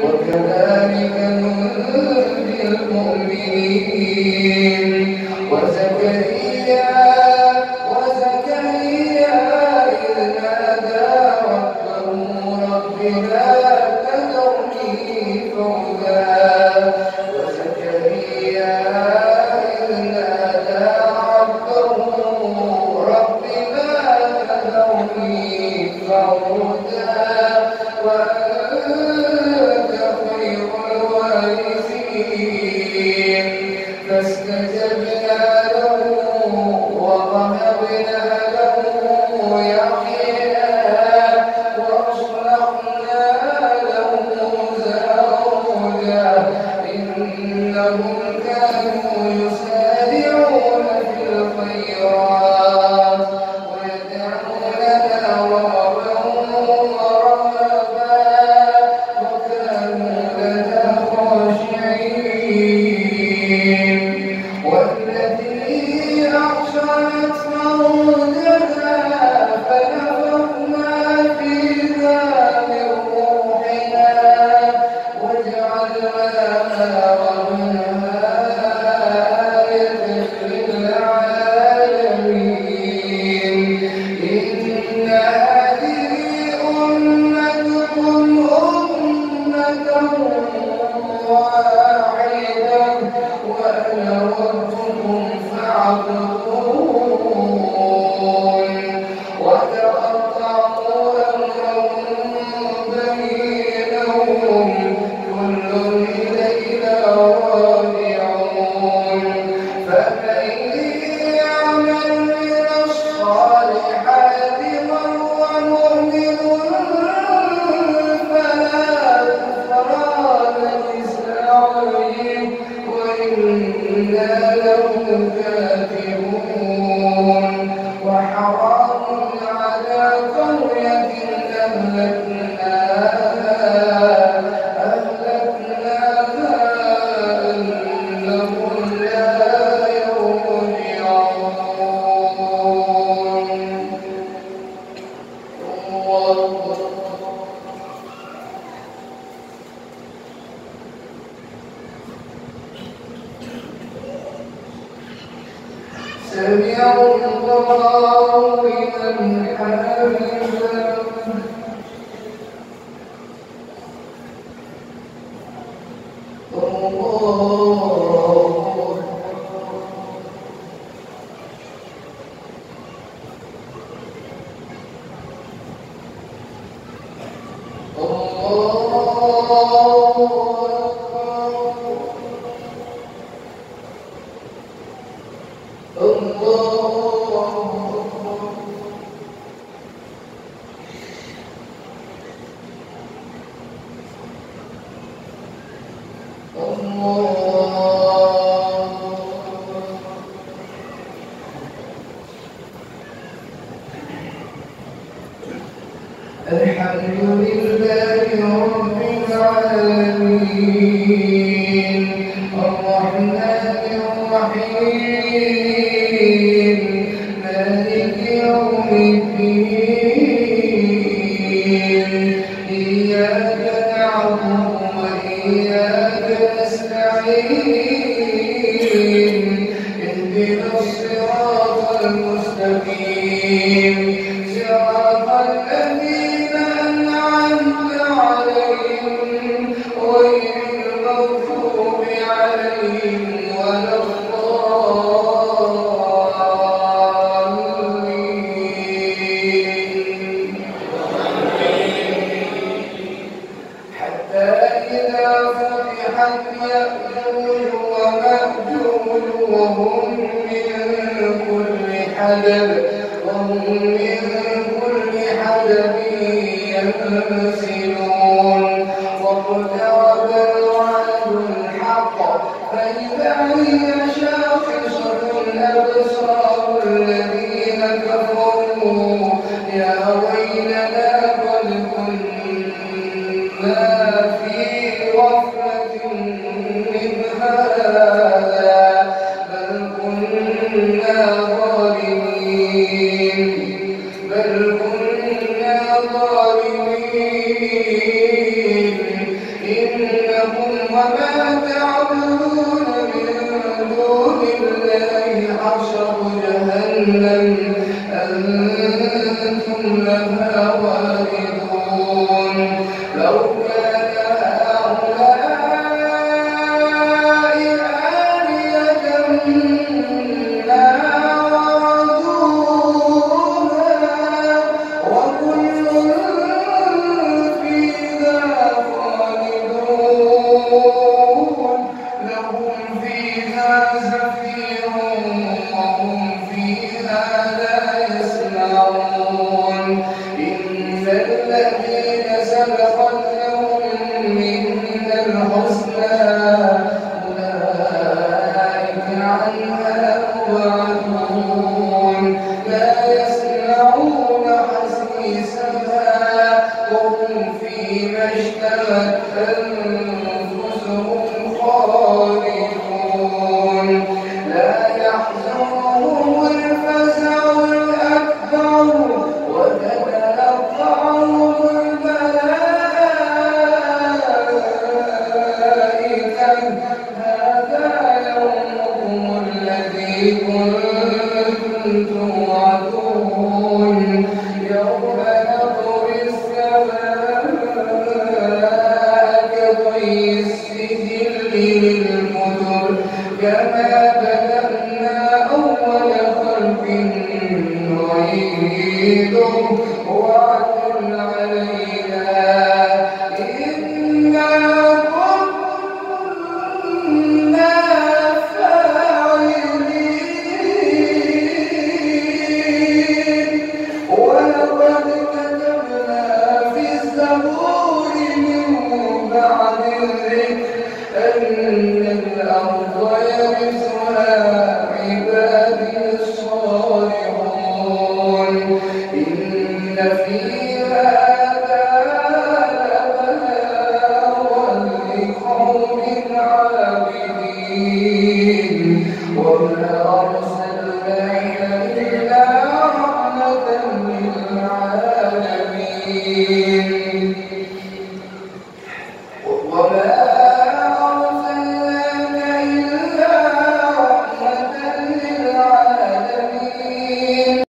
وكذلك ننجي المؤمنين. وزكريا إذ نادى ربه رب لا تذرني فردا. وزكريا إذ نادى ربه رب لا تذرني فردا وأنت خير الوارثين. فاستجبنا له ووهبنا له يحيى وأصلحنا له زوجه إنهم كانوا يسارعون في الخيرات ويدعوننا رغبا ورهبا وكانوا لنا خاشعين. والتي أحصنت فرجها فنفخنا فيها من روحنا وجعلناها وابنها آية للعالمين. إن هذه أمتكم أمة واحدة وأنا ربكم فاعبدون. وتقطعوا أمرهم بينهم كل إلينا راجعون. فمن يعمل من الصالحات وهو مؤمن فلا كفران لسعيه وإنا له كاتبون. وحرام على قرية أهلكناها أنهم لا يرجعون. سمع الله لمن حمده. الحمد لله رب العالمين الرحمن الرحيم مالك يوم الدين. إياك نعبد وإياك نستعين. اهدنا الصراط المستقيم صراط الذين أنعمت عليهم غير المغضوب عليهم ولا الضالين. حتى إذا فتحت يأجوج ومأجوج وهم من كل حدب ينسلون. واقترب الوعد الحق فإذا هي شاخصة أبصار الذين كفروا يا ويلنا قد كنا في غفلة من هذا بل كنا ظالمين وما تعبدون من دون الله حصب جهنم أنتم لها واردون لو كان هؤلاء آلهة ما وردوها وكل فيها خالدون لهم فيها زفير وهم فيها لا يسمعون إن الذين سبقت لهم منا الحسنى أولئك عنها مبعدون لا يسمعون حسيسها وهم فيما اشتهت أنفسهم خالدون لا يحزنهم الفزع الأكبر وتتلقاهم الملائكة هذا يومكم الذي كنتم توعدون يوم نطوي السماء كطي السجل للكتب كما بدأنا أول خلق نعيده وعد علينا إنا كنا فاعلين ولقد كتبنا في الزبور من بعد الذكر أن الأرض يرثها عبادي الصالحون إن في هذا لبلاغا لقوم عابدين وما أرسلنا